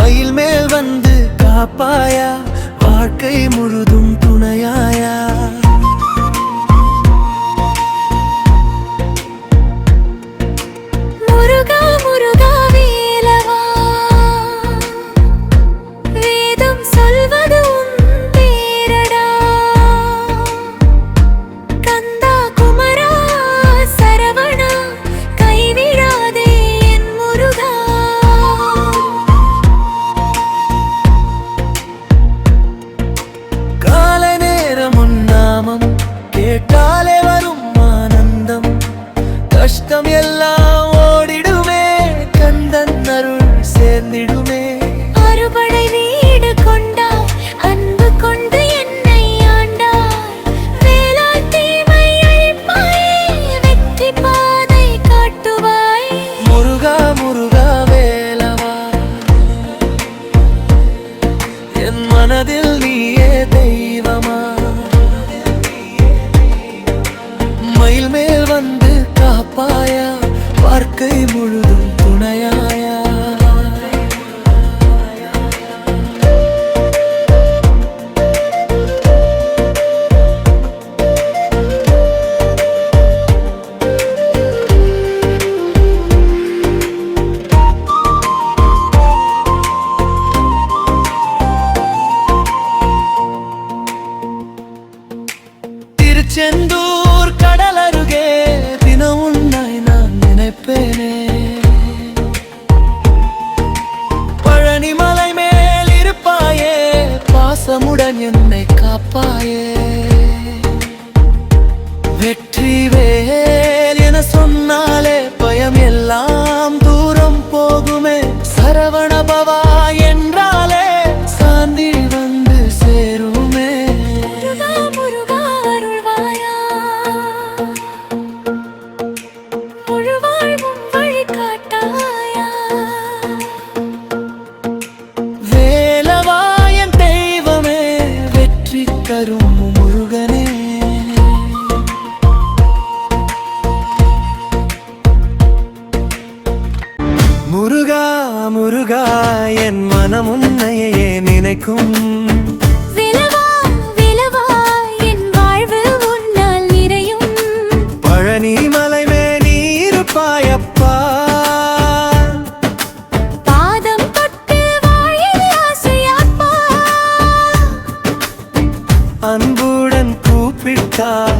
மயில் மேல் வந்து காப்பாயா, வாழ்க்கை முழுதும் துணையாயா. கேட்டாலே வரும் ஆனந்தம், கஷ்டம் எல்லாம் ஓடிடுமே, கந்தன் அருள் சேர்ந்திடுமே. அறுபடை வீடு கொண்டாய், அன்பு கொண்டு என்னை ஆண்டாய், வேலால் தீமை அழிப்பாயே, வெற்றி பாதை காட்டுவாய். முருகா முருகா வேலவா, என் மனதில் நீயே தெய்வமா. மயில் மேல் வந்து காப்பாயா, வாழ்க்கை முழுதும் துணையாயா. திருச்செந்தூர் கடல் அருகே தினம் உன்னை நான் நினைப்பேனே. பழனிமலை மேல் இருப்பாயே, பாசமுடன் என்னை காப்பாயே. வெற்றி வேல் என சொன்னாலே பயம் எல்லாம் தூரம் போகுமே. சரவண பவா என்றாலே சாந்தி வந்து சேருமே. வேலவாயன் தெய்வமே, வெற்றி தரும் முருகனே. முருகா முருகா, என் மனம் உன்னையே நினைக்கும். வேலவா வேலவா, என் வாழ்வு உன்னால் நிறையும். பழனி மலை மேல் நீ இருப்பாயப்பா, பாதம் தொட்டு வாழில் ஆசையப்பா. அன்புடன் கூப்பிட்டார்